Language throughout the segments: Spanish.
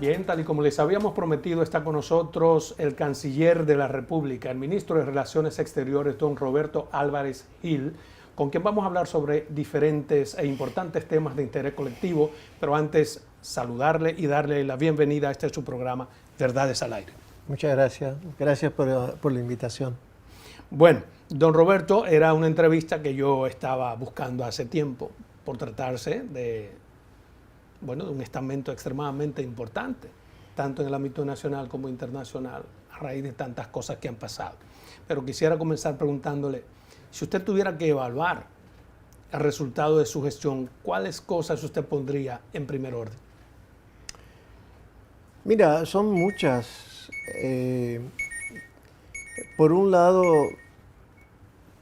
Bien, tal y como les habíamos prometido, está con nosotros el canciller de la República, el ministro de Relaciones Exteriores, don Roberto Álvarez Gil, con quien vamos a hablar sobre diferentes e importantes temas de interés colectivo, pero antes saludarle y darle la bienvenida a este su programa, Verdades al Aire. Muchas gracias. Gracias por la invitación. Bueno, don Roberto, era una entrevista que yo estaba buscando hace tiempo por tratarse de un estamento extremadamente importante, tanto en el ámbito nacional como internacional, a raíz de tantas cosas que han pasado. Pero quisiera comenzar preguntándole, si usted tuviera que evaluar el resultado de su gestión, ¿cuáles cosas usted pondría en primer orden? Mira, son muchas. Por un lado,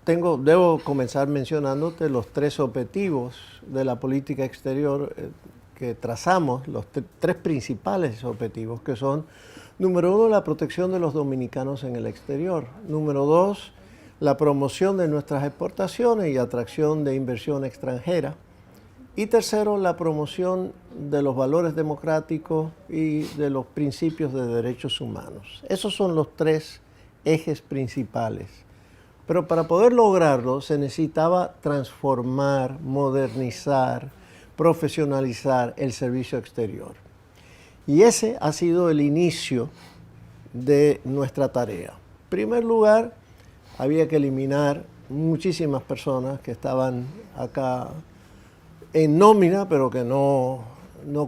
debo comenzar mencionándote los tres objetivos de la política exterior que trazamos, los tres principales objetivos, que son, número uno, la protección de los dominicanos en el exterior. Número dos, la promoción de nuestras exportaciones y atracción de inversión extranjera. Y tercero, la promoción de los valores democráticos y de los principios de derechos humanos. Esos son los tres ejes principales. Pero para poder lograrlo se necesitaba transformar, modernizar, profesionalizar el servicio exterior. Y ese ha sido el inicio de nuestra tarea. En primer lugar, había que eliminar muchísimas personas que estaban acá en nómina, pero que no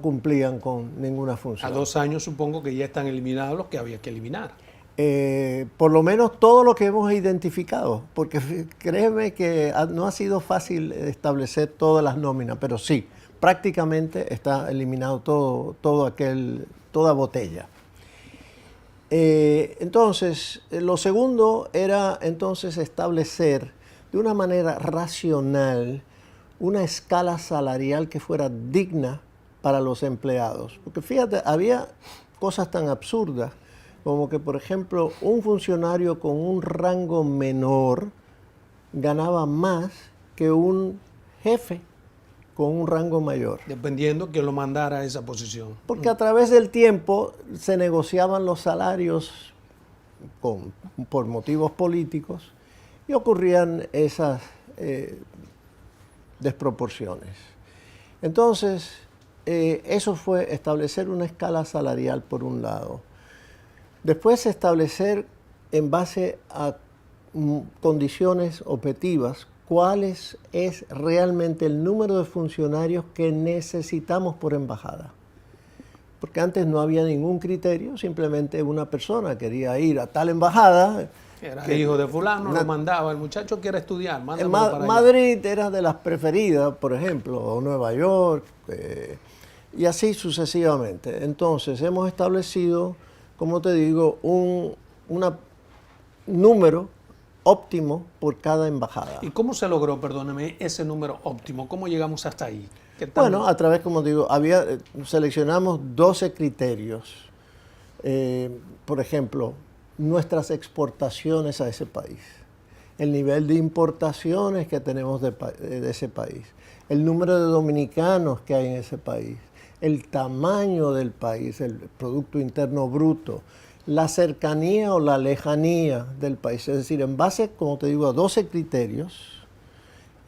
cumplían con ninguna función. A 2 años supongo que ya están eliminados los que había que eliminar. Por lo menos todo lo que hemos identificado, porque créeme que no ha sido fácil establecer todas las nóminas, pero sí, prácticamente está eliminado toda botella. Entonces, lo segundo era entonces establecer de una manera racional una escala salarial que fuera digna para los empleados. Porque fíjate, había cosas tan absurdas como que, por ejemplo, un funcionario con un rango menor ganaba más que un jefe con un rango mayor. Dependiendo que lo mandara a esa posición. Porque a través del tiempo se negociaban los salarios por motivos políticos y ocurrían esas desproporciones. Entonces, eso fue establecer una escala salarial por un lado. Después establecer en base a condiciones objetivas cuál es realmente el número de funcionarios que necesitamos por embajada. Porque antes no había ningún criterio, simplemente una persona quería ir a tal embajada. Era hijo de fulano, lo mandaba, el muchacho quiere estudiar, mándamelo para allá. Madrid era de las preferidas, por ejemplo, o Nueva York, y así sucesivamente. Entonces hemos establecido, como te digo, un número óptimo por cada embajada. ¿Y cómo se logró, perdóneme, ese número óptimo? ¿Cómo llegamos hasta ahí? Bueno, a través, como digo, seleccionamos 12 criterios. Por ejemplo, nuestras exportaciones a ese país, el nivel de importaciones que tenemos de ese país, el número de dominicanos que hay en ese país, el tamaño del país, el Producto Interno Bruto, la cercanía o la lejanía del país. Es decir, en base, como te digo, a 12 criterios,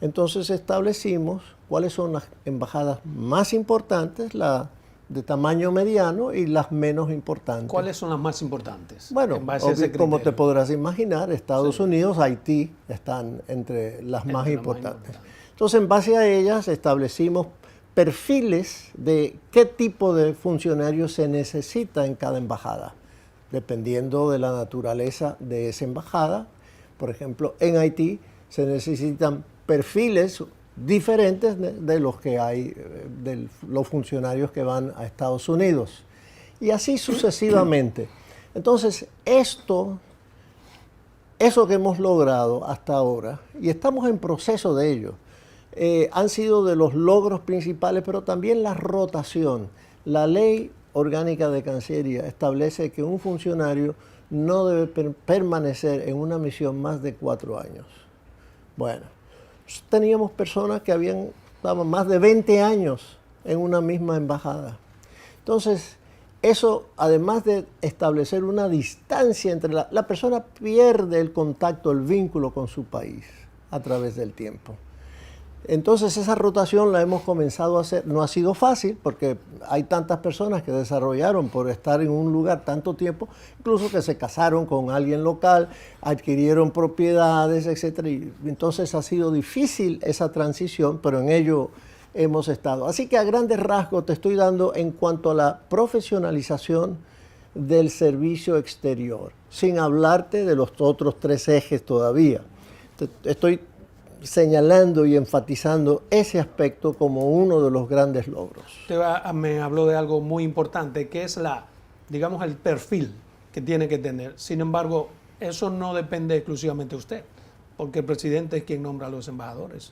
entonces establecimos cuáles son las embajadas más importantes, la de tamaño mediano y las menos importantes. ¿Cuáles son las más importantes? Bueno, como te podrás imaginar, Estados Unidos, Haití están entre las más importantes. Entonces, en base a ellas establecimos perfiles de qué tipo de funcionarios se necesita en cada embajada, dependiendo de la naturaleza de esa embajada. Por ejemplo, en Haití se necesitan perfiles diferentes de los que hay de los funcionarios que van a Estados Unidos. Y así sucesivamente. Entonces, eso que hemos logrado hasta ahora, y estamos en proceso de ello, han sido de los logros principales, pero también la rotación. La ley orgánica de Cancillería establece que un funcionario no debe permanecer en una misión más de 4 años. Bueno, teníamos personas que estaban más de 20 años en una misma embajada. Entonces, Eso, además de establecer una distancia entre la persona pierde el contacto, el vínculo con su país a través del tiempo. Entonces esa rotación la hemos comenzado a hacer. No ha sido fácil porque hay tantas personas que desarrollaron por estar en un lugar tanto tiempo, incluso que se casaron con alguien local, adquirieron propiedades, etc. Y entonces ha sido difícil esa transición, pero en ello hemos estado. Así que a grandes rasgos te estoy dando en cuanto a la profesionalización del servicio exterior, sin hablarte de los otros 3 ejes todavía. Estoy señalando y enfatizando ese aspecto como uno de los grandes logros. Usted me habló de algo muy importante, que es digamos, el perfil que tiene que tener. Sin embargo, eso no depende exclusivamente de usted, porque el presidente es quien nombra a los embajadores.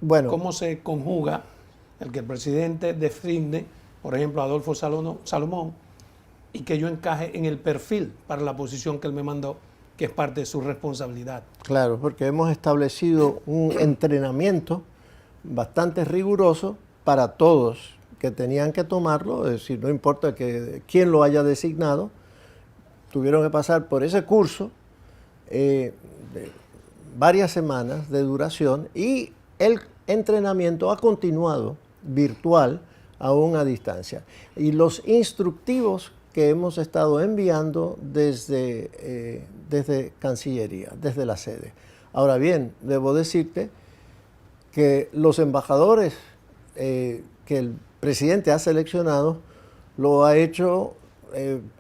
Bueno, ¿cómo se conjuga el que el presidente designe, por ejemplo, a Adolfo Salomón, y que yo encaje en el perfil para la posición que él me mandó, que es parte de su responsabilidad? Claro, porque hemos establecido un entrenamiento bastante riguroso para todos que tenían que tomarlo, es decir, no importa quién lo haya designado, tuvieron que pasar por ese curso de varias semanas de duración, y el entrenamiento ha continuado virtual, aún a distancia. Y los instructivos que hemos estado enviando desde Cancillería, desde la sede. Ahora bien, debo decirte que los embajadores que el presidente ha seleccionado lo ha hecho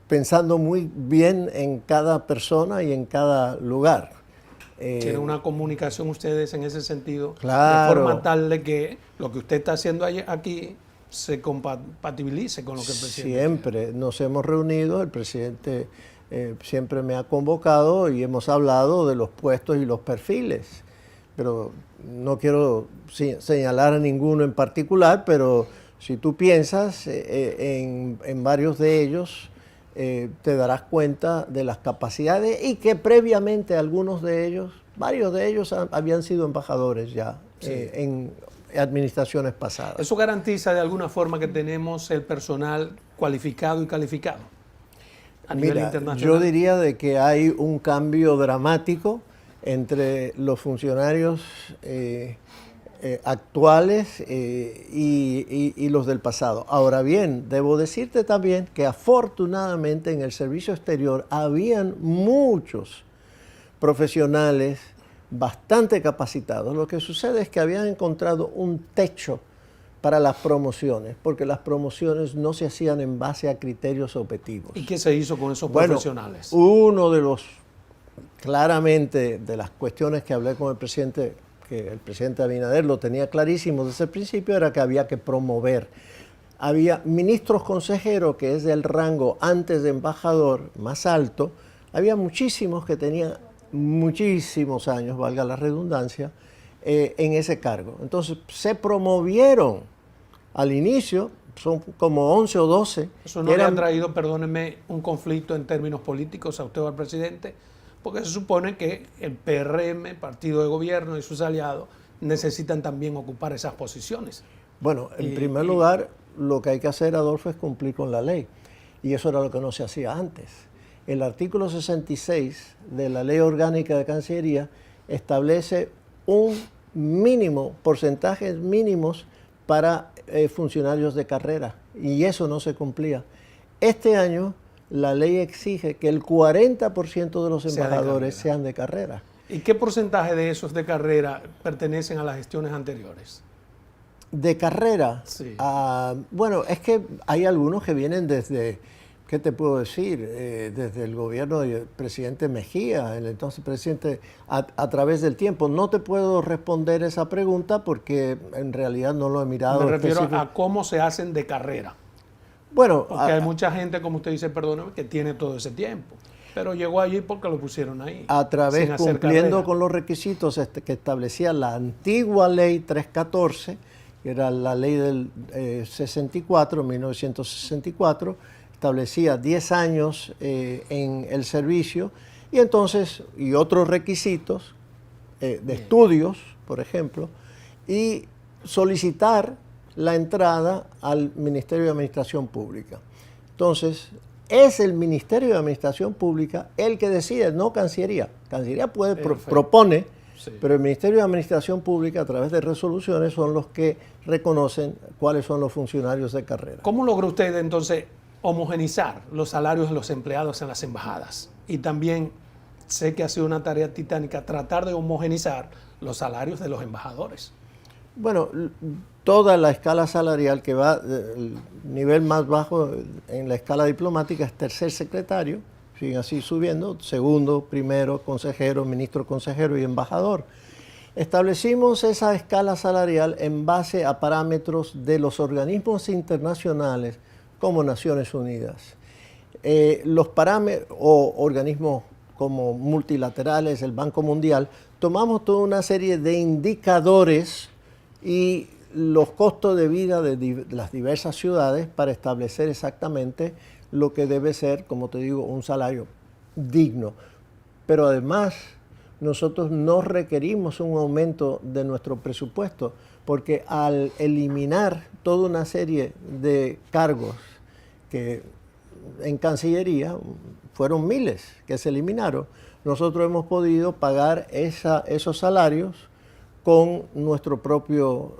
pensando muy bien en cada persona y en cada lugar. Tienen una comunicación ustedes en ese sentido, claro, de forma tal de que lo que usted está haciendo aquí se compatibilice con lo que el presidente siempre quiere. Nos hemos reunido, el presidente siempre me ha convocado y hemos hablado de los puestos y los perfiles, pero no quiero señalar a ninguno en particular, pero si tú piensas en varios de ellos, te darás cuenta de las capacidades, y que previamente varios de ellos habían sido embajadores ya, sí, en administraciones pasadas. ¿Eso garantiza de alguna forma que tenemos el personal cualificado y calificado a nivel internacional? Yo diría de que hay un cambio dramático entre los funcionarios actuales y los del pasado. Ahora bien, debo decirte también que afortunadamente en el servicio exterior habían muchos profesionales bastante capacitados. Lo que sucede es que habían encontrado un techo para las promociones, porque las promociones no se hacían en base a criterios objetivos. ¿Y qué se hizo con esos profesionales? Uno de los, claramente, de las cuestiones que hablé con el presidente, que el presidente Abinader lo tenía clarísimo desde el principio, era que había que promover. Había ministros consejeros, que es del rango antes de embajador más alto, había muchísimos que tenían muchísimos años, valga la redundancia, en ese cargo. Entonces se promovieron al inicio, son como 11 o 12. ¿Eso no le ha traído, perdóneme, un conflicto en términos políticos a usted o al presidente? Porque se supone que el PRM, partido de gobierno, y sus aliados necesitan también ocupar esas posiciones. Bueno, en primer lugar, lo que hay que hacer, Adolfo, es cumplir con la ley. Y eso era lo que no se hacía antes. El artículo 66 de la Ley Orgánica de Cancillería establece un mínimo, porcentajes mínimos para funcionarios de carrera, y eso no se cumplía. Este año la ley exige que el 40% de los embajadores sean de carrera. ¿Y qué porcentaje de esos de carrera pertenecen a las gestiones anteriores? De carrera, sí. Bueno, es que hay algunos que vienen desde, ¿qué te puedo decir? Desde el gobierno del presidente Mejía, el entonces presidente, a través del tiempo. No te puedo responder esa pregunta porque en realidad no lo he mirado. Me refiero a cómo se hacen de carrera. Bueno, porque hay mucha gente, como usted dice, perdóneme, que tiene todo ese tiempo, pero llegó allí porque lo pusieron ahí. A través, cumpliendo con los requisitos que establecía la antigua ley 314, que era la ley del 1964, establecía 10 años en el servicio, y entonces, y otros requisitos de estudios, por ejemplo, y solicitar la entrada al Ministerio de Administración Pública. Entonces, es el Ministerio de Administración Pública el que decide, no Cancillería. Cancillería propone, sí, pero el Ministerio de Administración Pública, a través de resoluciones, son los que reconocen cuáles son los funcionarios de carrera. ¿Cómo logra usted entonces homogenizar los salarios de los empleados en las embajadas? Y también sé que ha sido una tarea titánica tratar de homogenizar los salarios de los embajadores. Bueno, toda la escala salarial que va, el nivel más bajo en la escala diplomática es tercer secretario, siguen así subiendo, segundo, primero, consejero, ministro consejero y embajador. Establecimos esa escala salarial en base a parámetros de los organismos internacionales como Naciones Unidas. Los parámetros o organismos como multilaterales, el Banco Mundial, tomamos toda una serie de indicadores y los costos de vida de las diversas ciudades para establecer exactamente lo que debe ser, como te digo, un salario digno. Pero además, nosotros no requerimos un aumento de nuestro presupuesto, porque al eliminar toda una serie de cargos que en Cancillería fueron miles que se eliminaron, nosotros hemos podido pagar esos salarios con nuestro propio,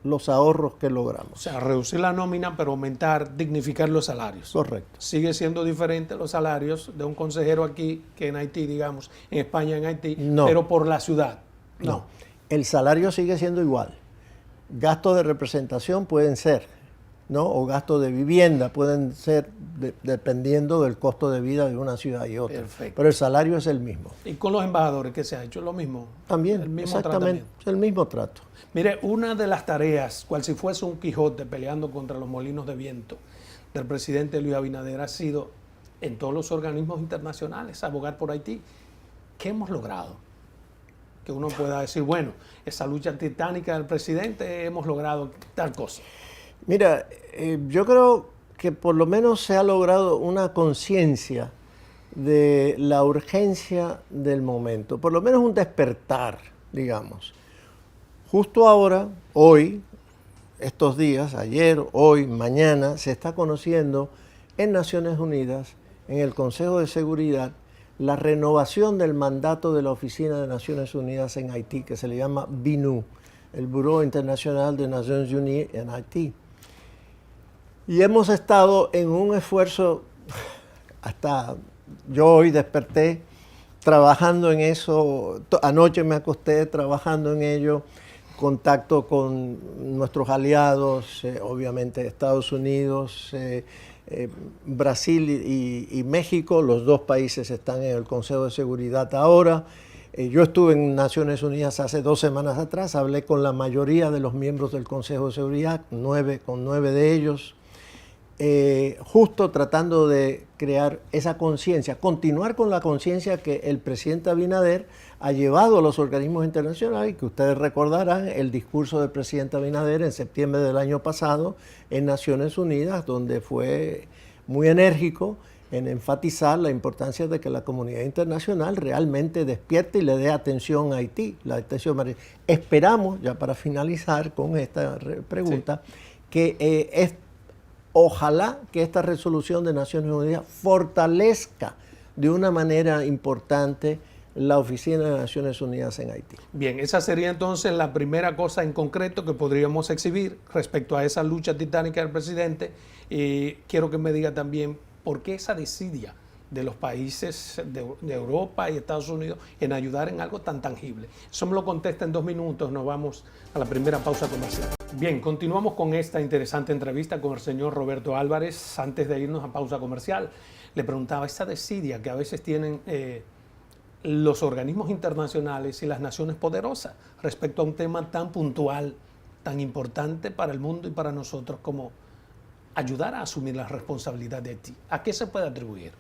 los ahorros que logramos. O sea, reducir la nómina, pero aumentar, dignificar los salarios. Correcto. Sigue siendo diferente los salarios de un consejero aquí que en Haití, digamos, en España, en Haití, no, pero por la ciudad. No, el salario sigue siendo igual. Gastos de representación pueden ser, ¿no? O gastos de vivienda pueden ser dependiendo del costo de vida de una ciudad y otra. Perfecto. Pero el salario es el mismo. ¿Y con los embajadores qué se ha hecho? Lo mismo. También, el mismo exactamente, el mismo trato. Mire, una de las tareas, cual si fuese un Quijote peleando contra los molinos de viento del presidente Luis Abinader, ha sido en todos los organismos internacionales abogar por Haití. ¿Qué hemos logrado? Que uno pueda decir, bueno, esa lucha titánica del presidente, hemos logrado tal cosa. Mira, yo creo que por lo menos se ha logrado una conciencia de la urgencia del momento, por lo menos un despertar, digamos. Justo ahora, hoy, estos días, ayer, hoy, mañana, se está conociendo en Naciones Unidas, en el Consejo de Seguridad, la renovación del mandato de la Oficina de Naciones Unidas en Haití, que se le llama BINU, el Bureau Internacional de Naciones Unidas en Haití. Y hemos estado en un esfuerzo, hasta yo hoy desperté trabajando en eso, anoche me acosté trabajando en ello, contacto con nuestros aliados, obviamente Estados Unidos, Brasil y México, los dos países están en el Consejo de Seguridad ahora. Yo estuve en Naciones Unidas hace 2 semanas atrás, hablé con la mayoría de los miembros del Consejo de Seguridad, con 9 de ellos. Justo tratando de crear esa conciencia, continuar con la conciencia que el presidente Abinader ha llevado a los organismos internacionales, y que ustedes recordarán el discurso del presidente Abinader en septiembre del año pasado en Naciones Unidas, donde fue muy enérgico en enfatizar la importancia de que la comunidad internacional realmente despierte y le dé atención a Haití, la atención marítima. Esperamos, ya para finalizar con esta pregunta, sí, que ojalá que esta resolución de Naciones Unidas fortalezca de una manera importante la Oficina de Naciones Unidas en Haití. Bien, esa sería entonces la primera cosa en concreto que podríamos exhibir respecto a esa lucha titánica del presidente. Quiero que me diga también por qué esa desidia de los países de Europa y Estados Unidos en ayudar en algo tan tangible. Eso me lo contesta en 2 minutos, nos vamos a la primera pausa comercial. Bien, continuamos con esta interesante entrevista con el señor Roberto Álvarez. Antes de irnos a pausa comercial, le preguntaba esa desidia que a veces tienen los organismos internacionales y las naciones poderosas respecto a un tema tan puntual, tan importante para el mundo y para nosotros como ayudar a asumir la responsabilidad de Haití. ¿A qué se puede atribuir?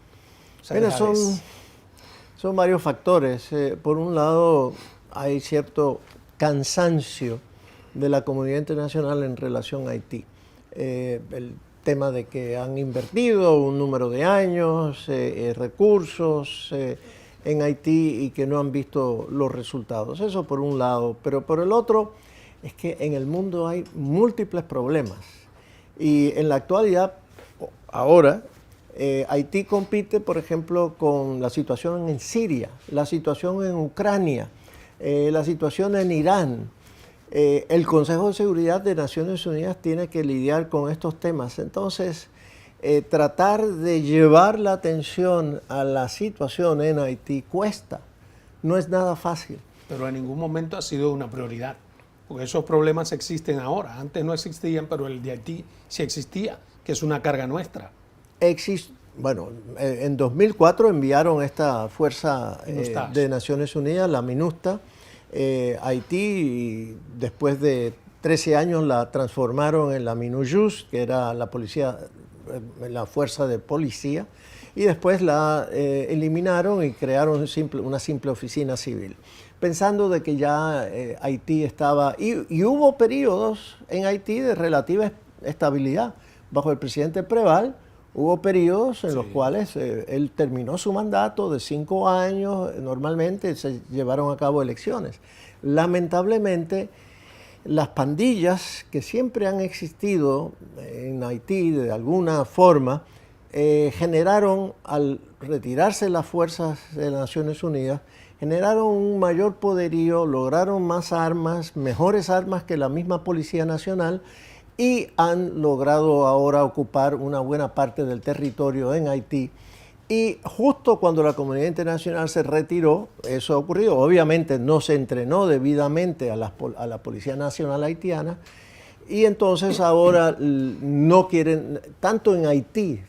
Mira, son varios factores. Por un lado, hay cierto cansancio de la comunidad internacional en relación a Haití. El tema de que han invertido un número de años, recursos en Haití y que no han visto los resultados. Eso por un lado. Pero por el otro, es que en el mundo hay múltiples problemas. Y en la actualidad, ahora, Haití compite, por ejemplo, con la situación en Siria, la situación en Ucrania, la situación en Irán. El Consejo de Seguridad de Naciones Unidas tiene que lidiar con estos temas. Entonces, tratar de llevar la atención a la situación en Haití cuesta, no es nada fácil. Pero en ningún momento ha sido una prioridad, porque esos problemas existen ahora. Antes no existían, pero el de Haití sí existía, que es una carga nuestra. Bueno, en 2004 enviaron esta fuerza de Naciones Unidas, la MINUSTA, Haití, y después de 13 años la transformaron en la MINUJUS, que era la policía, la fuerza de policía, y después la eliminaron y crearon una simple oficina civil, pensando de que ya Haití estaba, y hubo periodos en Haití de relativa estabilidad. Bajo el presidente Preval hubo periodos en los cuales él terminó su mandato de 5 años, normalmente se llevaron a cabo elecciones. Lamentablemente, las pandillas que siempre han existido en Haití de alguna forma, generaron, al retirarse las fuerzas de las Naciones Unidas, generaron un mayor poderío, lograron más armas, mejores armas que la misma Policía Nacional, y han logrado ahora ocupar una buena parte del territorio en Haití. Y justo cuando la comunidad internacional se retiró, eso ha ocurrido. Obviamente no se entrenó debidamente a la Policía Nacional haitiana, y entonces ahora no quieren, tanto en Haití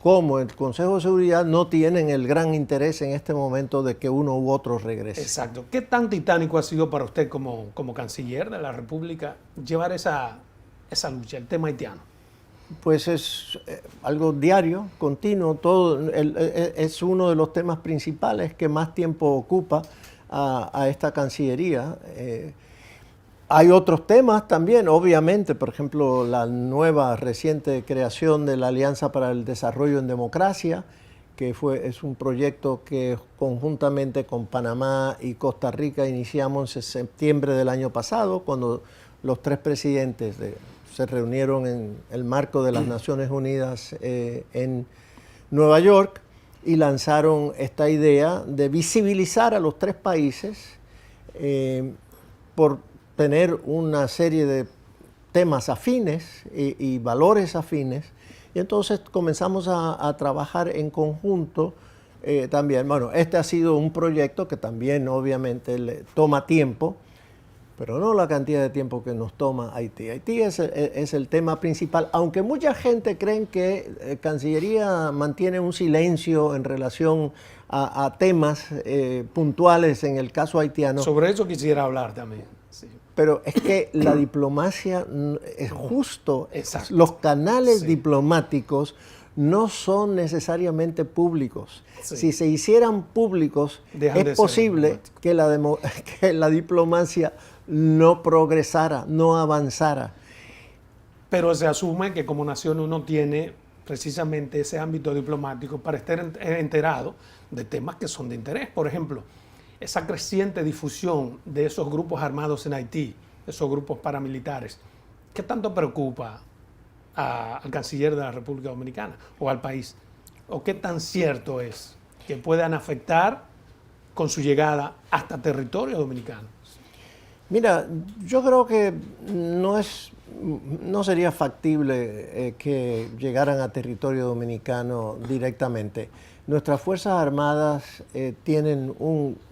como el Consejo de Seguridad, no tienen el gran interés en este momento de que uno u otro regrese. Exacto. ¿Qué tan titánico ha sido para usted como canciller de la República llevar esa lucha, el tema haitiano? Pues es algo diario, continuo, es uno de los temas principales que más tiempo ocupa a esta Cancillería. Hay otros temas también, obviamente, por ejemplo, la nueva reciente creación de la Alianza para el Desarrollo en Democracia, que es un proyecto que conjuntamente con Panamá y Costa Rica iniciamos en septiembre del año pasado, cuando los 3 presidentes se reunieron en el marco de las Naciones Unidas en Nueva York y lanzaron esta idea de visibilizar a los 3 países por tener una serie de temas afines y valores afines. Y entonces comenzamos a trabajar en conjunto también. Bueno, este ha sido un proyecto que también obviamente toma tiempo, pero no la cantidad de tiempo que nos toma Haití. Haití es el tema principal, aunque mucha gente cree que Cancillería mantiene un silencio en relación a temas puntuales en el caso haitiano. Sobre eso quisiera hablar también. Sí. Pero es que la diplomacia es justo. Exacto. Los canales diplomáticos no son necesariamente públicos. Sí. Si se hicieran públicos, es posible que la diplomacia no progresara, no avanzara. Pero se asume que como nación uno tiene precisamente ese ámbito diplomático para estar enterado de temas que son de interés. Por ejemplo, esa creciente difusión de esos grupos armados en Haití, esos grupos paramilitares, ¿qué tanto preocupa al canciller de la República Dominicana o al país? ¿O qué tan cierto es que puedan afectar con su llegada hasta territorio dominicano? Mira, yo creo que no sería factible que llegaran a territorio dominicano directamente. Nuestras Fuerzas Armadas tienen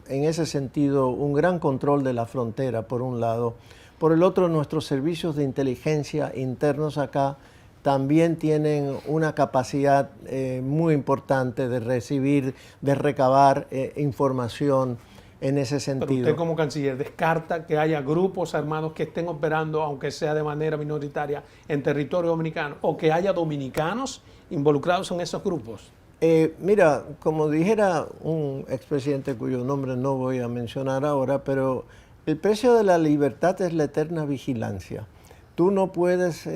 en ese sentido un gran control de la frontera, por un lado. Por el otro, nuestros servicios de inteligencia internos acá también tienen una capacidad muy importante de recibir, de recabar información en ese sentido. Pero usted como canciller descarta que haya grupos armados que estén operando, aunque sea de manera minoritaria, en territorio dominicano, o que haya dominicanos involucrados en esos grupos. Mira, como dijera un expresidente cuyo nombre no voy a mencionar ahora, pero el precio de la libertad es la eterna vigilancia. Tú no puedes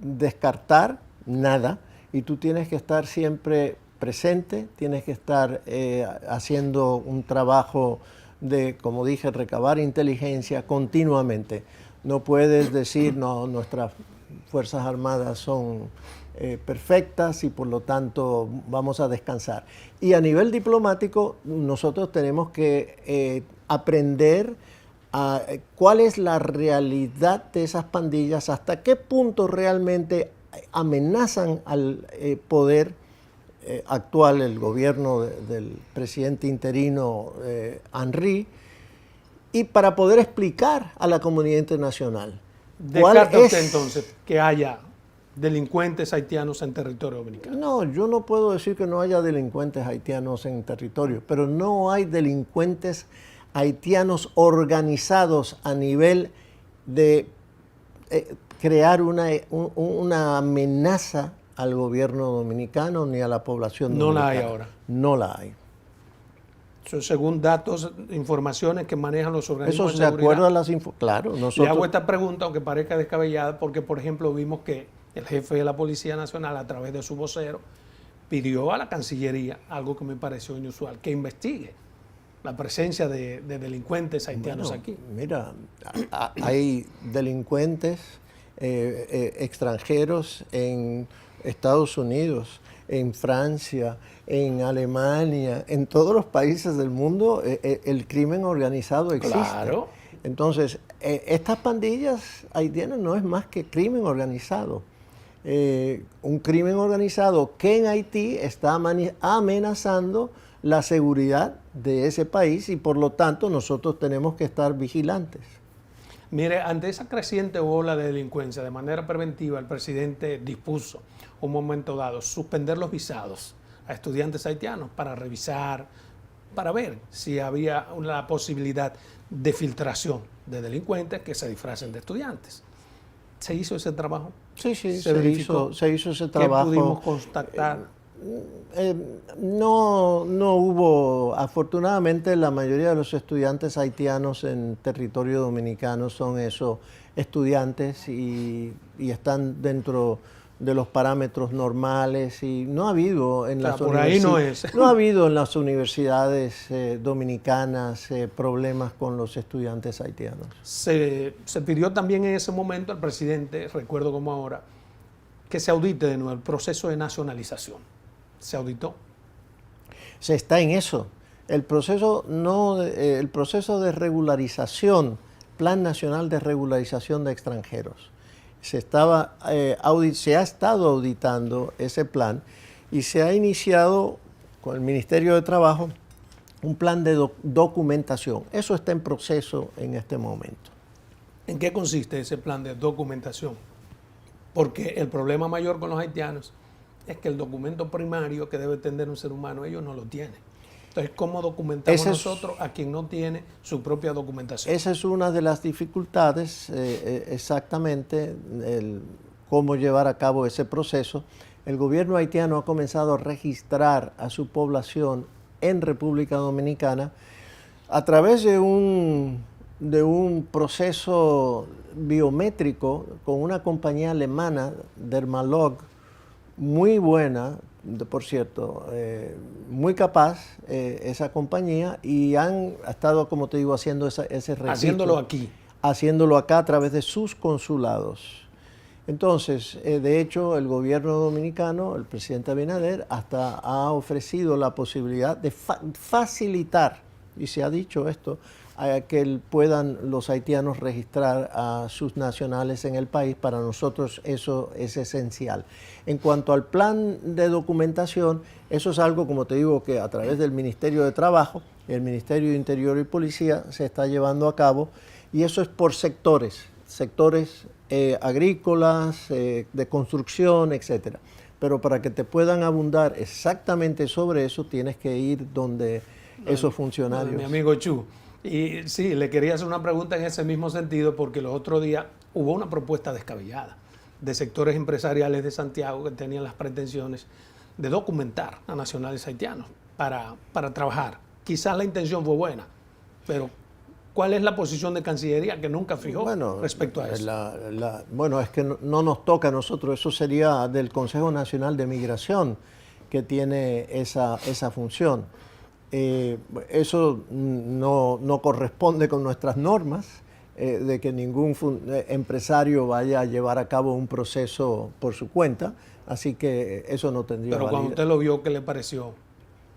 descartar nada y tú tienes que estar siempre presente, tienes que estar haciendo un trabajo de, como dije, recabar inteligencia continuamente. No puedes decir, no, nuestras Fuerzas Armadas son perfectas y por lo tanto vamos a descansar. Y a nivel diplomático nosotros tenemos que aprender a cuál es la realidad de esas pandillas, hasta qué punto realmente amenazan al poder actual, el gobierno del presidente interino Henry, y para poder explicar a la comunidad internacional. ¿Descarta usted entonces que haya delincuentes haitianos en territorio dominicano? No, yo no puedo decir que no haya delincuentes haitianos en territorio, pero no hay delincuentes haitianos organizados a nivel de crear una amenaza al gobierno dominicano ni a la población dominicana. No la hay ahora. No la hay. Eso según datos, informaciones que manejan los organismos Eso de seguridad. de acuerdo a las claro, nosotros... Le hago esta pregunta, aunque parezca descabellada, porque por ejemplo vimos que el jefe de la Policía Nacional, a través de su vocero, pidió a la Cancillería, algo que me pareció inusual, que investigue la presencia de delincuentes haitianos aquí. Mira, hay delincuentes extranjeros en Estados Unidos, en Francia, en Alemania, en todos los países del mundo el crimen organizado existe. Claro. Entonces, estas pandillas haitianas no es más que crimen organizado. Un crimen organizado que en Haití está amenazando la seguridad de ese país y por lo tanto nosotros tenemos que estar vigilantes. Mire, ante esa creciente ola de delincuencia, de manera preventiva, el presidente dispuso un momento dado suspender los visados a estudiantes haitianos para revisar, para ver si había una posibilidad de filtración de delincuentes que se disfracen de estudiantes. ¿Se hizo ese trabajo? Sí, se hizo ese trabajo. ¿Qué pudimos constatar? No hubo, afortunadamente la mayoría de los estudiantes haitianos en territorio dominicano son esos estudiantes y están dentro de los parámetros normales y no ha habido en las no ha habido en las universidades dominicanas problemas con los estudiantes haitianos. Se pidió también en ese momento al presidente, recuerdo como ahora, que se audite de nuevo el proceso de nacionalización. ¿Se auditó? Se está en eso. El proceso de regularización, Plan Nacional de Regularización de Extranjeros, se ha estado auditando ese plan y se ha iniciado con el Ministerio de Trabajo un plan de documentación. Eso está en proceso en este momento. ¿En qué consiste ese plan de documentación? Porque el problema mayor con los haitianos es que el documento primario que debe tener un ser humano, ellos no lo tienen. Entonces, ¿cómo documentamos nosotros a quien no tiene su propia documentación? Esa es una de las dificultades, exactamente, cómo llevar a cabo ese proceso. El gobierno haitiano ha comenzado a registrar a su población en República Dominicana a través de un proceso biométrico con una compañía alemana, Dermalog, muy buena, por cierto, muy capaz esa compañía y han estado, como te digo, haciendo ese registro. Haciéndolo aquí. Haciéndolo acá a través de sus consulados. Entonces, de hecho, el gobierno dominicano, el presidente Abinader, hasta ha ofrecido la posibilidad de facilitar, y se ha dicho esto, a que puedan los haitianos registrar a sus nacionales en el país. Para nosotros eso es esencial. En cuanto al plan de documentación, eso es algo, como te digo, que a través del Ministerio de Trabajo, el Ministerio de Interior y Policía se está llevando a cabo, y eso es por sectores agrícolas, de construcción, etcétera. Pero para que te puedan abundar exactamente sobre eso, tienes que ir donde esos funcionarios. Mi amigo Chu. Y sí, le quería hacer una pregunta en ese mismo sentido, porque los otros días hubo una propuesta descabellada de sectores empresariales de Santiago que tenían las pretensiones de documentar a nacionales haitianos para trabajar. Quizás la intención fue buena, pero ¿cuál es la posición de Cancillería que nunca fijó respecto a eso? Bueno, es que no nos toca a nosotros, eso sería del Consejo Nacional de Migración que tiene esa función. Eso no corresponde con nuestras normas de que ningún empresario vaya a llevar a cabo un proceso por su cuenta, así que eso no tendría Pero cuando validez. usted lo vio, ¿qué le pareció?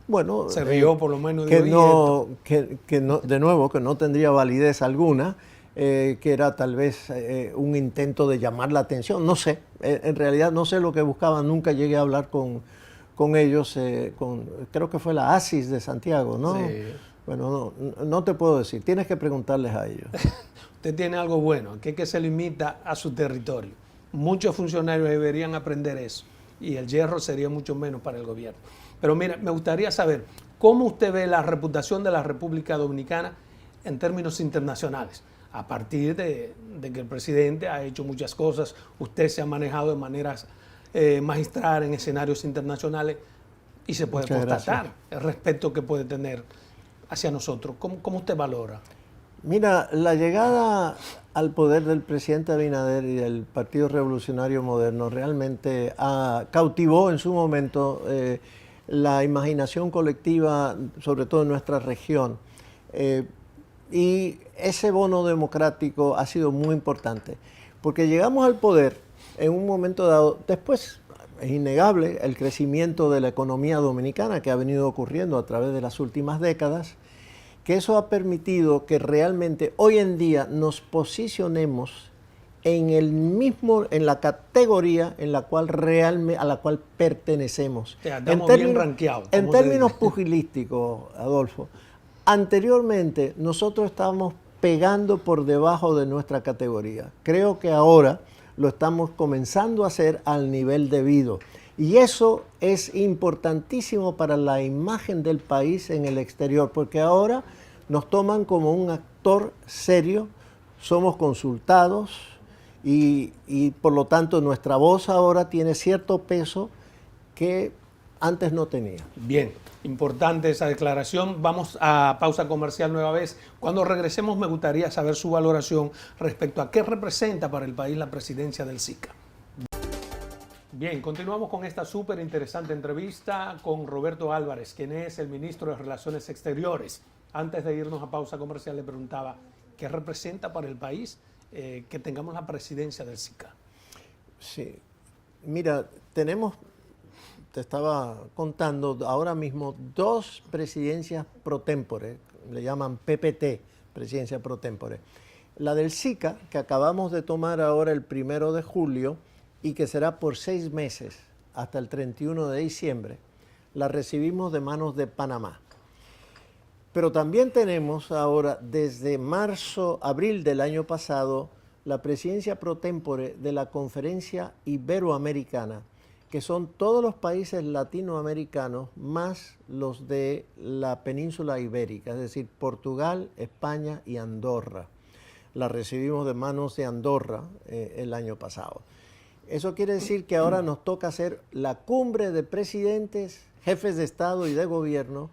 Bueno, Se rió por lo menos. que Dijo, no, que no, de nuevo, que no tendría validez alguna, que era tal vez un intento de llamar la atención. No sé, en realidad no sé lo que buscaban, nunca llegué a hablar con ellos, creo que fue la ASIS de Santiago, ¿no? Sí. Bueno, no te puedo decir, tienes que preguntarles a ellos. Usted tiene algo bueno, que se limita a su territorio. Muchos funcionarios deberían aprender eso y el hierro sería mucho menos para el gobierno. Pero mira, me gustaría saber cómo usted ve la reputación de la República Dominicana en términos internacionales. A partir de que el presidente ha hecho muchas cosas, usted se ha manejado de maneras magistrales en escenarios internacionales y se puede Muchas constatar gracias. el respeto que puede tener hacia nosotros. ¿Cómo usted valora? Mira, la llegada al poder del presidente Abinader y del Partido Revolucionario Moderno realmente cautivó en su momento la imaginación colectiva, sobre todo en nuestra región. Y ese bono democrático ha sido muy importante, porque llegamos al poder en un momento dado. Después es innegable el crecimiento de la economía dominicana que ha venido ocurriendo a través de las últimas décadas, que eso ha permitido que realmente hoy en día nos posicionemos en la categoría en la cual a la cual pertenecemos. Estamos bien rankeados. En términos pugilísticos, Adolfo, anteriormente nosotros estábamos pegando por debajo de nuestra categoría. Creo que ahora lo estamos comenzando a hacer al nivel debido. Y eso es importantísimo para la imagen del país en el exterior, porque ahora nos toman como un actor serio, somos consultados y por lo tanto nuestra voz ahora tiene cierto peso que antes no tenía. Bien, importante esa declaración. Vamos a pausa comercial nueva vez. Cuando regresemos me gustaría saber su valoración respecto a qué representa para el país la presidencia del SICA. Bien, continuamos con esta súper interesante entrevista con Roberto Álvarez, quien es el ministro de Relaciones Exteriores. Antes de irnos a pausa comercial le preguntaba qué representa para el país que tengamos la presidencia del SICA. Sí, mira, te estaba contando ahora mismo 2 presidencias pro tempore, le llaman PPT, presidencia pro tempore. La del SICA, que acabamos de tomar ahora el 1 de julio y que será por 6 meses hasta el 31 de diciembre, la recibimos de manos de Panamá. Pero también tenemos ahora, desde abril del año pasado, la presidencia pro tempore de la Conferencia Iberoamericana, que son todos los países latinoamericanos más los de la península ibérica, es decir, Portugal, España y Andorra. La recibimos de manos de Andorra el año pasado. Eso quiere decir que ahora nos toca hacer la cumbre de presidentes, jefes de Estado y de gobierno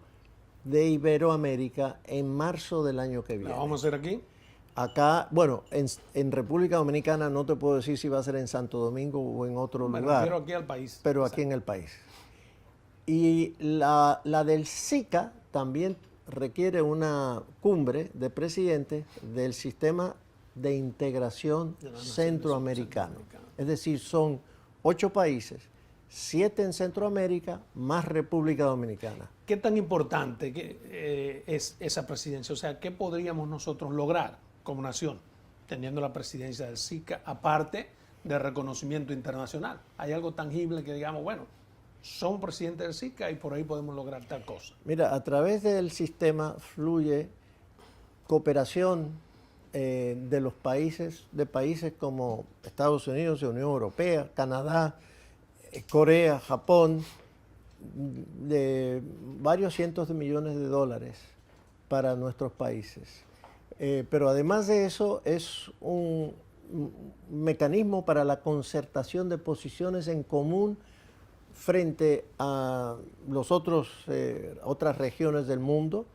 de Iberoamérica en marzo del año que viene. ¿La vamos a hacer aquí? Acá, bueno, en República Dominicana no te puedo decir si va a ser en Santo Domingo o en otro lugar. Me refiero aquí al país. Pero aquí en el país. Y la del SICA también requiere una cumbre de presidentes del sistema de integración centroamericano. Es decir, son 8 países, 7 en Centroamérica, más República Dominicana. ¿Qué tan importante es esa presidencia? O sea, ¿qué podríamos nosotros lograr como nación teniendo la presidencia del SICA, aparte de reconocimiento internacional? ¿Hay algo tangible que digamos, bueno, son presidentes del SICA y por ahí podemos lograr tal cosa? Mira, a través del sistema fluye cooperación de los países como Estados Unidos, Unión Europea, Canadá, Corea, Japón, de varios cientos de millones de dólares para nuestros países. Pero además de eso es un mecanismo para la concertación de posiciones en común frente a otras regiones del mundo,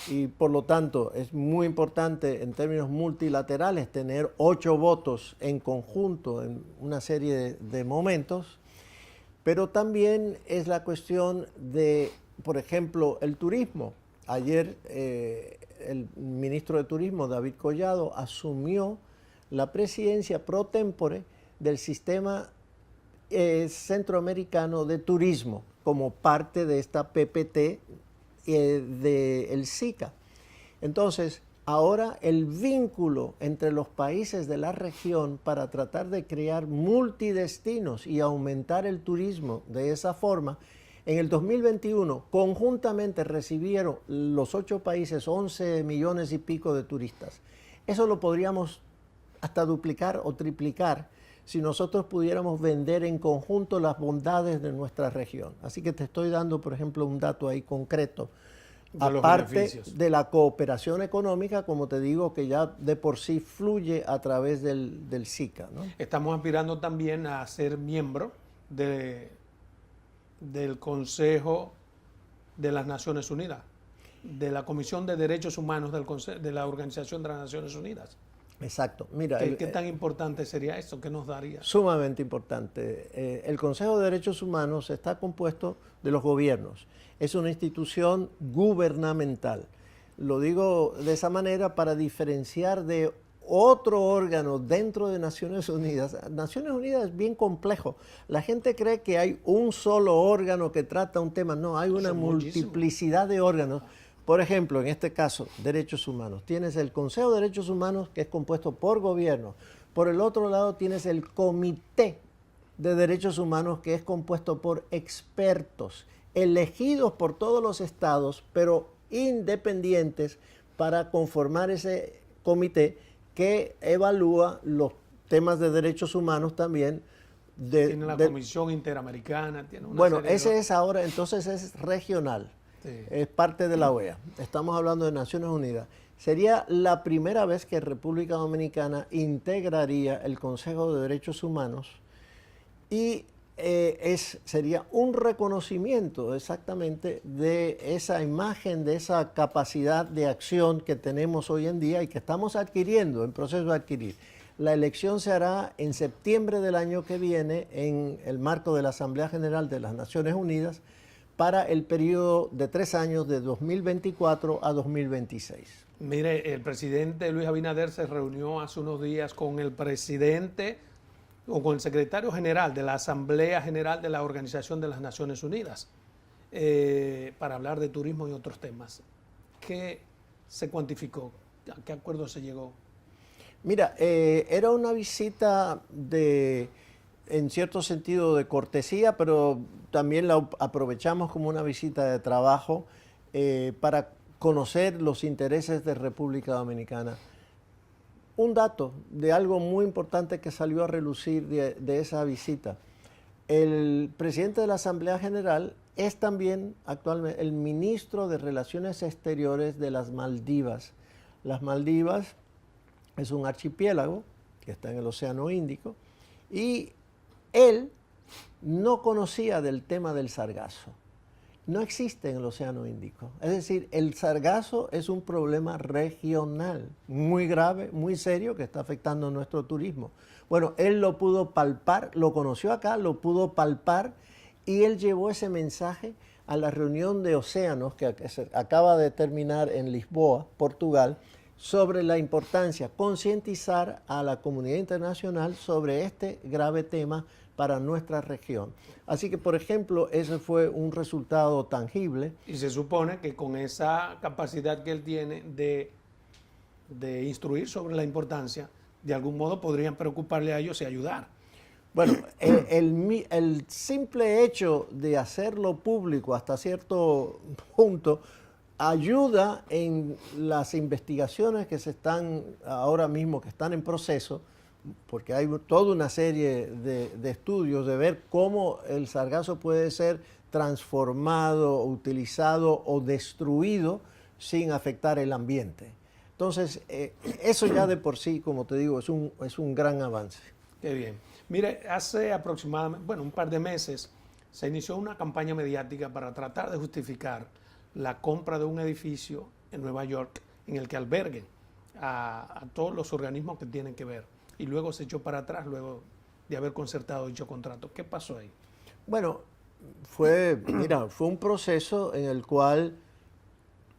y por lo tanto es muy importante en términos multilaterales tener 8 votos en conjunto en una serie de momentos, pero también es la cuestión de, por ejemplo, el turismo. ayer el ministro de Turismo, David Collado, asumió la presidencia pro tempore del sistema centroamericano de turismo como parte de esta PPT del SICA. Entonces, ahora el vínculo entre los países de la región para tratar de crear multidestinos y aumentar el turismo de esa forma, en el 2021 conjuntamente recibieron los 8 países 11 millones y pico de turistas. Eso lo podríamos hasta duplicar o triplicar si nosotros pudiéramos vender en conjunto las bondades de nuestra región. Así que te estoy dando, por ejemplo, un dato ahí concreto. Aparte de la cooperación económica, como te digo, que ya de por sí fluye a través del SICA, ¿no? Estamos aspirando también a ser miembro del Consejo de las Naciones Unidas, de la Comisión de Derechos Humanos de la Organización de las Naciones Unidas. Exacto. Mira, ¿Qué tan importante sería eso? ¿Qué nos daría? Sumamente importante. El Consejo de Derechos Humanos está compuesto de los gobiernos. Es una institución gubernamental. Lo digo de esa manera para diferenciar de otro órgano dentro de Naciones Unidas. Naciones Unidas es bien complejo. La gente cree que hay un solo órgano que trata un tema. No, hay una multiplicidad de órganos. Por ejemplo, en este caso, derechos humanos. Tienes el Consejo de Derechos Humanos, que es compuesto por gobierno. Por el otro lado tienes el Comité de Derechos Humanos, que es compuesto por expertos, elegidos por todos los estados, pero independientes, para conformar ese comité que evalúa los temas de derechos humanos también. Tiene la Comisión Interamericana. Tiene una bueno, serie ese es ahora, entonces es regional. Sí. Es parte de la OEA. Estamos hablando de Naciones Unidas. Sería la primera vez que República Dominicana integraría el Consejo de Derechos Humanos y sería un reconocimiento exactamente de esa imagen, de esa capacidad de acción que tenemos hoy en día y que estamos adquiriendo, en proceso de adquirir. La elección se hará en septiembre del año que viene en el marco de la Asamblea General de las Naciones Unidas, para el periodo de 3 años, de 2024 a 2026. Mire, el presidente Luis Abinader se reunió hace unos días con el presidente o con el secretario general de la Asamblea General de la Organización de las Naciones Unidas para hablar de turismo y otros temas. ¿Qué se cuantificó? ¿A qué acuerdo se llegó? Mira, era una visita en cierto sentido de cortesía, pero también la aprovechamos como una visita de trabajo para conocer los intereses de República Dominicana. Un dato de algo muy importante que salió a relucir de esa visita. El presidente de la Asamblea General es también actualmente el ministro de Relaciones Exteriores de las Maldivas. Las Maldivas es un archipiélago que está en el Océano Índico y él no conocía del tema del sargazo. No existe en el Océano Índico. Es decir, el sargazo es un problema regional, muy grave, muy serio, que está afectando nuestro turismo. Bueno, él lo pudo palpar, lo conoció acá, lo pudo palpar, y él llevó ese mensaje a la reunión de océanos que se acaba de terminar en Lisboa, Portugal, sobre la importancia, concientizar a la comunidad internacional sobre este grave tema para nuestra región. Así que, por ejemplo, ese fue un resultado tangible. Y se supone que con esa capacidad que él tiene de instruir sobre la importancia, de algún modo podrían preocuparle a ellos y ayudar. Bueno, el simple hecho de hacerlo público hasta cierto punto ayuda en las investigaciones que se están ahora mismo, que están en proceso, porque hay toda una serie de estudios de ver cómo el sargazo puede ser transformado, utilizado o destruido sin afectar el ambiente. Entonces, eso ya de por sí, como te digo, es un gran avance. Qué bien. Mire, hace aproximadamente, un par de meses se inició una campaña mediática para tratar de justificar la compra de un edificio en Nueva York en el que alberguen a todos los organismos que tienen que ver. Y luego se echó para atrás, luego de haber concertado dicho contrato. ¿Qué pasó ahí? Bueno, fue un proceso en el cual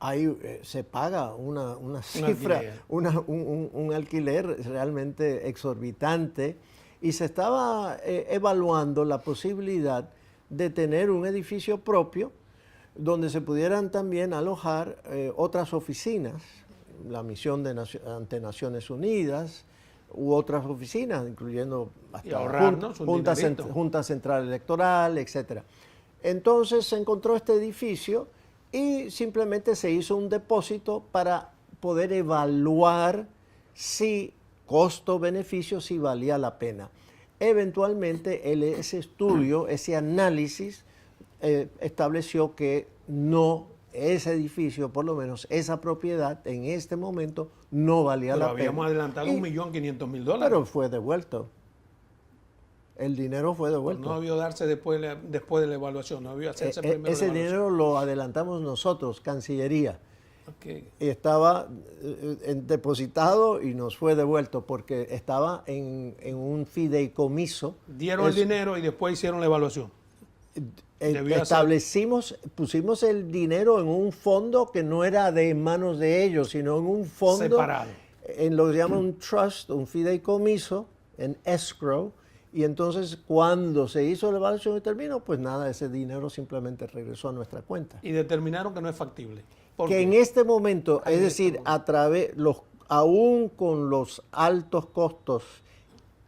ahí se paga una cifra, un alquiler realmente exorbitante, y se estaba evaluando la posibilidad de tener un edificio propio donde se pudieran también alojar otras oficinas, la misión ante Naciones Unidas u otras oficinas, incluyendo hasta Junta Central Electoral, etc. Entonces se encontró este edificio y simplemente se hizo un depósito para poder evaluar si costo-beneficio, si valía la pena. Eventualmente ese estudio, ese análisis, estableció que no, ese edificio, por lo menos esa propiedad, en este momento no valía la pena. Pero habíamos adelantado $1.500.000. Pero fue devuelto. El dinero fue devuelto. Pero no debió darse después de la evaluación, no debió hacerse primero ese dinero lo adelantamos nosotros, Cancillería. Okay. Estaba depositado y nos fue devuelto porque estaba en un fideicomiso. Dieron el dinero y después hicieron la evaluación. Pusimos el dinero en un fondo que no era de manos de ellos, sino en un fondo separado, en lo que se llama un trust, un fideicomiso, en escrow, y entonces cuando se hizo la evaluación y terminó, pues nada, ese dinero simplemente regresó a nuestra cuenta. Y determinaron que no es factible. Que en este momento, es decir, aún con los altos costos,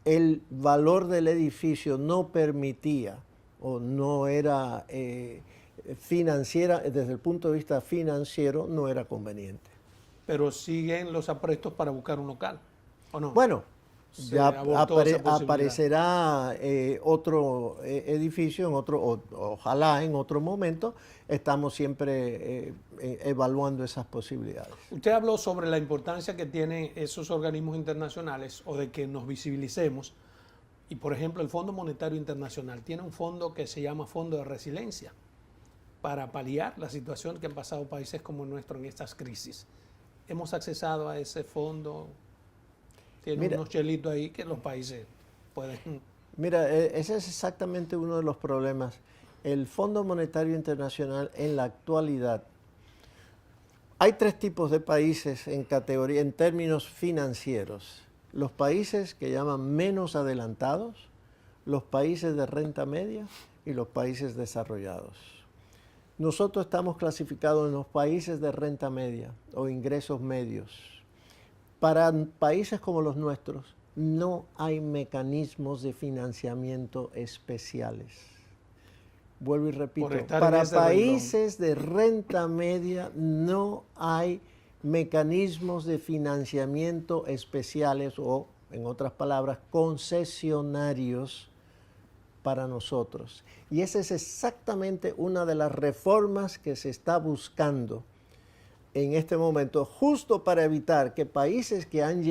el valor del edificio no permitía o no era financiera, desde el punto de vista financiero, no era conveniente. Pero siguen los aprestos para buscar un local, ¿o no? Bueno, ya aparecerá otro edificio, ojalá en otro momento. Estamos siempre evaluando esas posibilidades. Usted habló sobre la importancia que tienen esos organismos internacionales o de que nos visibilicemos. Y por ejemplo, el Fondo Monetario Internacional tiene un fondo que se llama Fondo de Resiliencia para paliar la situación que han pasado países como el nuestro en estas crisis. ¿Hemos accesado a ese fondo? Tiene unos chelitos ahí que los países pueden... Mira, ese es exactamente uno de los problemas. El Fondo Monetario Internacional en la actualidad, hay tres tipos de países en términos financieros. Los países que llaman menos adelantados, los países de renta media y los países desarrollados. Nosotros estamos clasificados en los países de renta media o ingresos medios. Para países como los nuestros no hay mecanismos de financiamiento especiales. Vuelvo y repito, para países de renta media no hay mecanismos de financiamiento especiales o, en otras palabras, concesionarios para nosotros. Y esa es exactamente una de las reformas que se está buscando en este momento, justo para evitar que países que han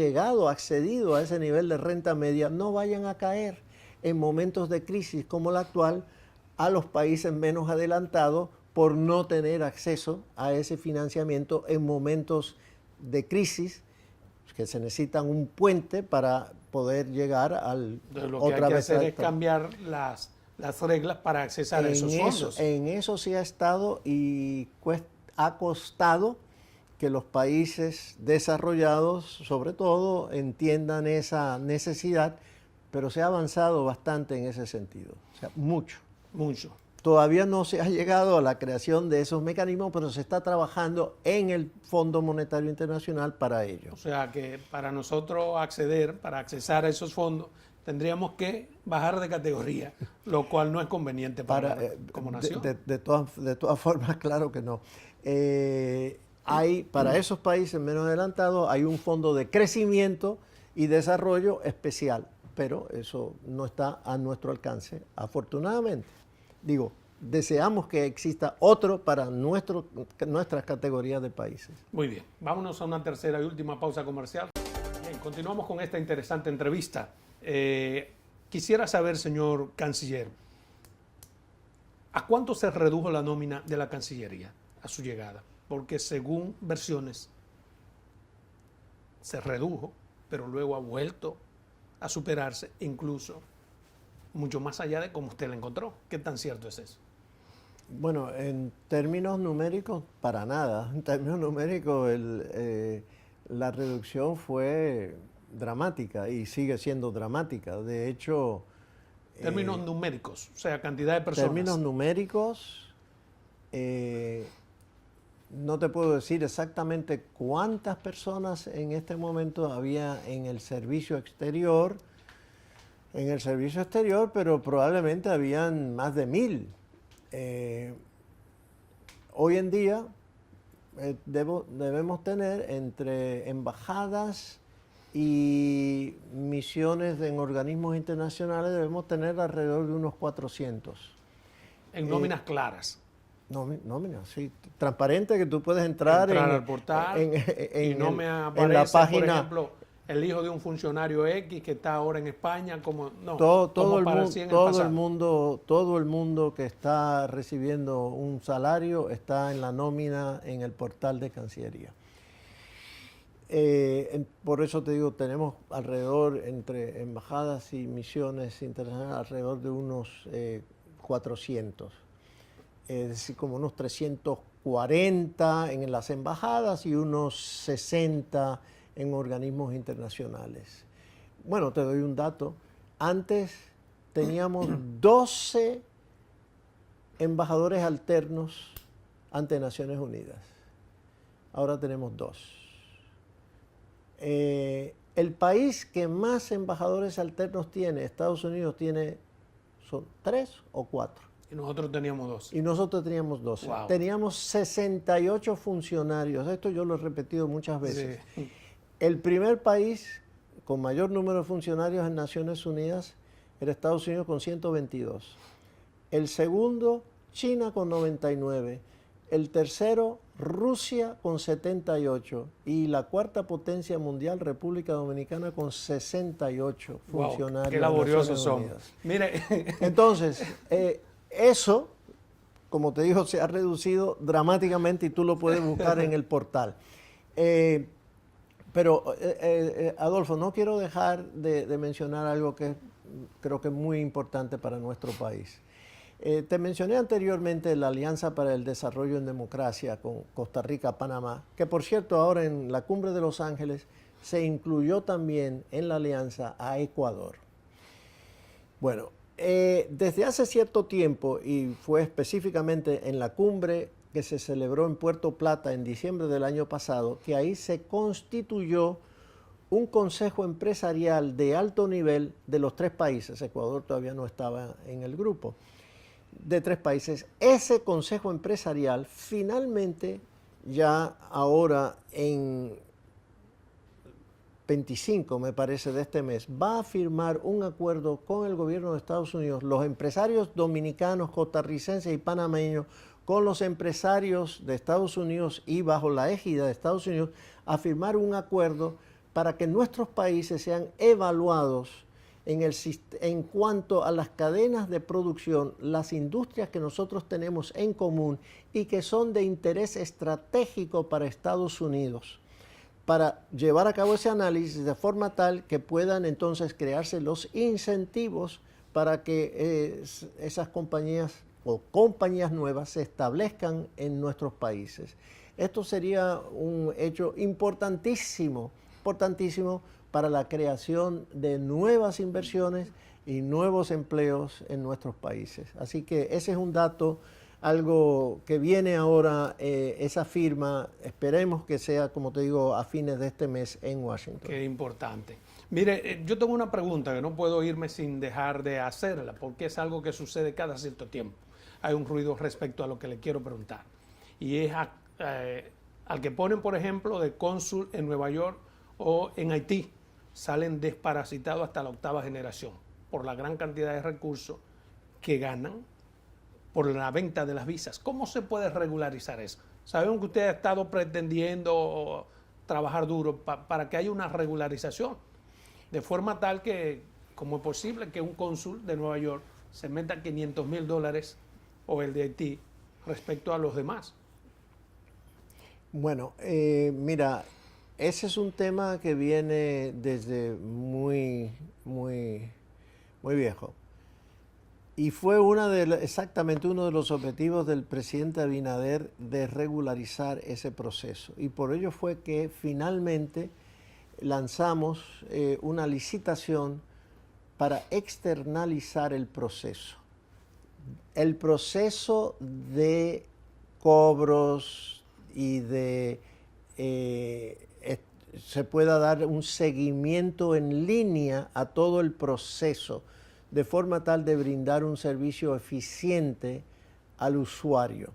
accedido a ese nivel de renta media, no vayan a caer en momentos de crisis como la actual a los países menos adelantados por no tener acceso a ese financiamiento en momentos de crisis, que se necesitan un puente para poder llegar al... Lo que hay que hacer es cambiar las reglas para accesar a esos fondos. En eso sí ha estado y ha costado que los países desarrollados, sobre todo, entiendan esa necesidad, pero se ha avanzado bastante en ese sentido, o sea, mucho. Todavía no se ha llegado a la creación de esos mecanismos, pero se está trabajando en el Fondo Monetario Internacional para ello. O sea que para nosotros accesar a esos fondos, tendríamos que bajar de categoría, lo cual no es conveniente como nación. De todas formas, claro que no. Para esos países menos adelantados hay un fondo de crecimiento y desarrollo especial, pero eso no está a nuestro alcance, afortunadamente. Deseamos que exista otro para nuestras categorías de países. Muy bien, vámonos a una tercera y última pausa comercial. Bien, continuamos con esta interesante entrevista. Quisiera saber, señor canciller, ¿a cuánto se redujo la nómina de la Cancillería a su llegada? Porque según versiones se redujo, pero luego ha vuelto a superarse, incluso mucho más allá de cómo usted la encontró. ¿Qué tan cierto es eso? Bueno, en términos numéricos, para nada. En términos numéricos, la reducción fue dramática y sigue siendo dramática. De hecho, Términos numéricos, o sea, cantidad de términos personas. numéricos, no te puedo decir exactamente cuántas personas en este momento había en el servicio exterior, pero probablemente habían más de 1000. Hoy en día debemos tener entre embajadas y misiones en organismos internacionales, debemos tener alrededor de unos 400. En nóminas claras. Nómina, sí, transparente, que tú puedes entrar Al portal y no me aparece, en la página. por ejemplo, el hijo de un funcionario X que está ahora en España, como no, todo el mundo que está recibiendo un salario está en la nómina en el portal de Cancillería. Por eso te digo, tenemos alrededor, entre embajadas y misiones internacionales, alrededor de unos 400. Es decir, como unos 340 en las embajadas y unos 60 en organismos internacionales. Bueno, te doy un dato. Antes teníamos 12 embajadores alternos ante Naciones Unidas. Ahora tenemos 2. El país que más embajadores alternos tiene, Estados Unidos, son 3 o 4. Y nosotros teníamos 12. Y nosotros teníamos 12. Wow. Teníamos 68 funcionarios. Esto yo lo he repetido muchas veces. Sí. El primer país con mayor número de funcionarios en Naciones Unidas era Estados Unidos con 122. El segundo, China con 99. El tercero, Rusia con 78. Y la cuarta potencia mundial, República Dominicana, con 68 funcionarios. Qué laboriosos son. Mire. Entonces, eso, como te digo, se ha reducido dramáticamente y tú lo puedes buscar en el portal. Pero, Adolfo, no quiero dejar de mencionar algo que creo que es muy importante para nuestro país. Te mencioné anteriormente la Alianza para el Desarrollo en Democracia con Costa Rica, Panamá, que por cierto ahora en la Cumbre de Los Ángeles se incluyó también en la alianza a Ecuador. Bueno, desde hace cierto tiempo, y fue específicamente en la cumbre que se celebró en Puerto Plata en diciembre del año pasado, que ahí se constituyó un consejo empresarial de alto nivel de los 3 países. Ecuador todavía no estaba en el grupo. De 3 países. Ese consejo empresarial finalmente, ya ahora en 25, me parece, de este mes, va a firmar un acuerdo con el gobierno de Estados Unidos, los empresarios dominicanos, costarricenses y panameños, con los empresarios de Estados Unidos y bajo la égida de Estados Unidos, a firmar un acuerdo para que nuestros países sean evaluados en cuanto a las cadenas de producción, las industrias que nosotros tenemos en común y que son de interés estratégico para Estados Unidos, para llevar a cabo ese análisis de forma tal que puedan entonces crearse los incentivos para que esas compañías o compañías nuevas se establezcan en nuestros países. Esto sería un hecho importantísimo para la creación de nuevas inversiones y nuevos empleos en nuestros países. Así que ese es un dato, algo que viene ahora, esa firma, esperemos que sea, como te digo, a fines de este mes en Washington. Qué importante. Mire, yo tengo una pregunta que no puedo irme sin dejar de hacerla, porque es algo que sucede cada cierto tiempo. Hay un ruido respecto a lo que le quiero preguntar. Y es al que ponen, por ejemplo, de cónsul en Nueva York o en Haití, salen desparasitados hasta la 8ª generación por la gran cantidad de recursos que ganan por la venta de las visas. ¿Cómo se puede regularizar eso? Sabemos que usted ha estado pretendiendo trabajar duro para que haya una regularización, de forma tal que, ¿cómo es posible que un cónsul de Nueva York se meta $500,000 o el de Haití respecto a los demás? Bueno, mira, ese es un tema que viene desde muy viejo. Y fue exactamente uno de los objetivos del presidente Abinader de regularizar ese proceso. Y por ello fue que finalmente lanzamos una licitación para externalizar el proceso. El proceso de cobros y de se pueda dar un seguimiento en línea a todo el proceso, de forma tal de brindar un servicio eficiente al usuario.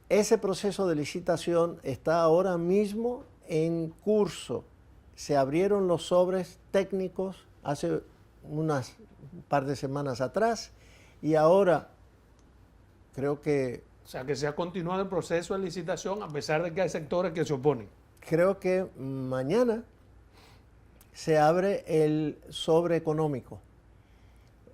Ese proceso de licitación está ahora mismo en curso. Se abrieron los sobres técnicos hace un par de semanas atrás y ahora creo que... O sea, que se ha continuado el proceso de licitación a pesar de que hay sectores que se oponen. Creo que mañana se abre el sobre económico,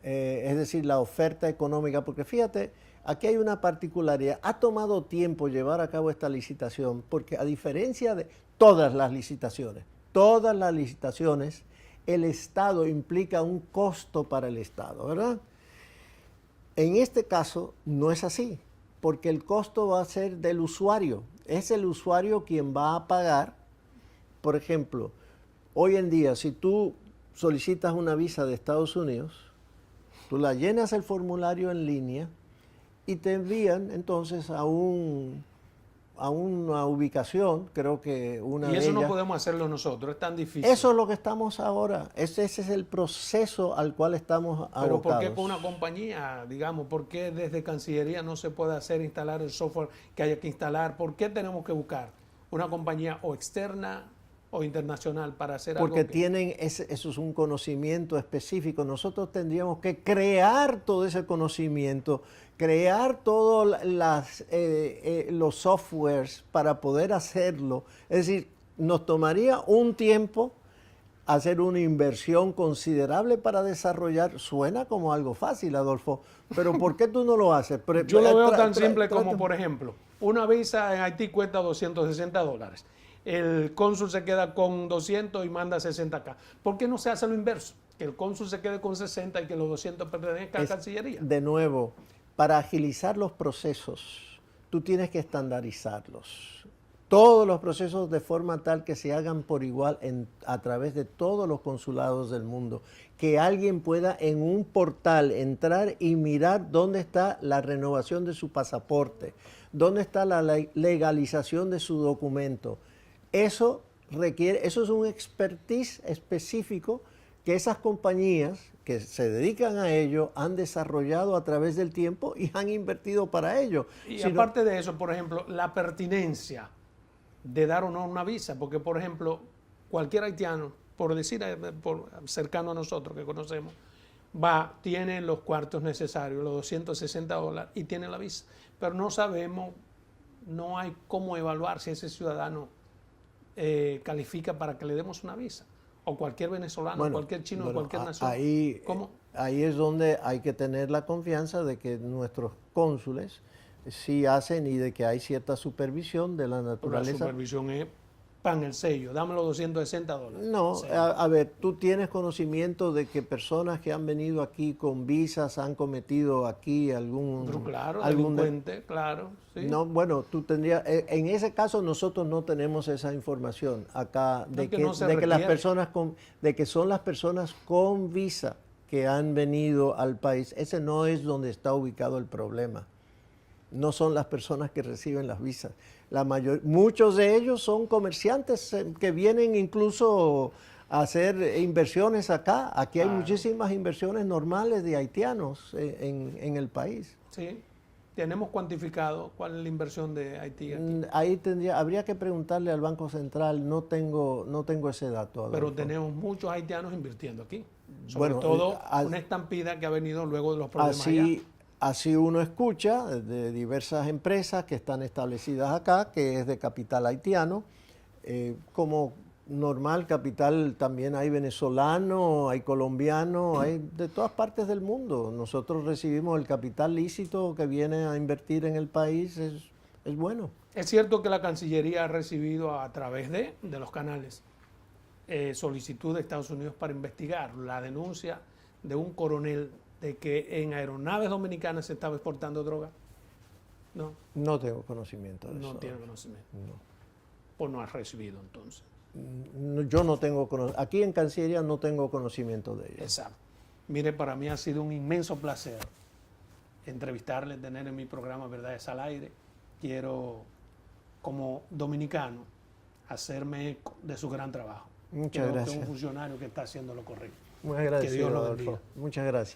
es decir, la oferta económica, porque fíjate, aquí hay una particularidad. Ha tomado tiempo llevar a cabo esta licitación, porque a diferencia de todas las licitaciones, el Estado implica un costo para el Estado, ¿verdad? En este caso no es así, porque el costo va a ser del usuario. Es el usuario quien va a pagar. Por ejemplo, hoy en día, si tú solicitas una visa de Estados Unidos, tú la llenas el formulario en línea y te envían entonces a una ubicación, creo que una de ellas. Y eso no podemos hacerlo nosotros, es tan difícil. Eso es lo que estamos ahora, ese es el proceso al cual estamos abocados. Pero ¿por qué con una compañía, digamos, por qué desde Cancillería no se puede instalar el software que haya que instalar? ¿Por qué tenemos que buscar una compañía o externa o internacional para hacer algo? Porque tienen, eso es un conocimiento específico. Nosotros tendríamos que crear todo ese conocimiento, crear todos los softwares para poder hacerlo. Es decir, nos tomaría un tiempo hacer una inversión considerable para desarrollar. Suena como algo fácil, Adolfo, pero ¿por qué tú no lo haces? Yo lo veo tan simple como, por ejemplo, una visa en Haití cuesta $260. El cónsul se queda con 200 y manda 60 acá. ¿Por qué no se hace lo inverso? Que el cónsul se quede con 60 y que los 200 pertenezcan a Cancillería. De nuevo, para agilizar los procesos, tú tienes que estandarizarlos. Todos los procesos de forma tal que se hagan por igual a través de todos los consulados del mundo. Que alguien pueda en un portal entrar y mirar dónde está la renovación de su pasaporte, dónde está la legalización de su documento. Eso es un expertise específico que esas compañías que se dedican a ello han desarrollado a través del tiempo y han invertido para ello. Y aparte de eso, por ejemplo, la pertinencia de dar o no una visa, porque por ejemplo, cualquier haitiano, por decir cercano a nosotros que conocemos, tiene los cuartos necesarios, los $260 y tiene la visa, pero no sabemos, no hay cómo evaluar si ese ciudadano califica para que le demos una visa, o cualquier venezolano, cualquier chino, cualquier nación. Ahí es donde hay que tener la confianza de que nuestros cónsules sí hacen y de que hay cierta supervisión de la naturaleza. La supervisión es pan el sello, dame los $260. No, a ver, tú tienes conocimiento de que personas que han venido aquí con visas han cometido aquí algún... Pero claro, delincuente, claro. Sí. No, bueno, tú tendrías... En ese caso nosotros no tenemos esa información acá de que las personas de que son las personas con visa que han venido al país. Ese no es donde está ubicado el problema. No son las personas que reciben las visas. Muchos de ellos son comerciantes que vienen incluso a hacer inversiones acá. Aquí hay muchísimas inversiones normales de haitianos en el país. Sí. ¿Tenemos cuantificado cuál es la inversión de Haití aquí? Ahí habría que preguntarle al Banco Central, no tengo ese dato. Adolfo. Pero tenemos muchos haitianos invirtiendo aquí. Sobre todo una estampida que ha venido luego de los problemas allá. Así uno escucha de diversas empresas que están establecidas acá, que es de capital haitiano. Como normal capital también hay venezolano, hay colombiano, hay de todas partes del mundo. Nosotros recibimos el capital lícito que viene a invertir en el país, es bueno. Es cierto que la Cancillería ha recibido a través de los canales solicitud de Estados Unidos para investigar la denuncia de un coronel de que en aeronaves dominicanas se estaba exportando droga? No, No tengo conocimiento de eso. no tiene conocimiento. No. Pues no has recibido entonces. Yo no tengo aquí en Cancillería no tengo conocimiento de ello. Exacto. Mire, para mí ha sido un inmenso placer entrevistarle, tener en mi programa Verdades al Aire. Quiero, como dominicano, hacerme eco de su gran trabajo. Muchas Creo que gracias. es un funcionario que está haciendo lo correcto. Muy agradecido, Que Dios lo Adolfo. bendiga. Muchas gracias.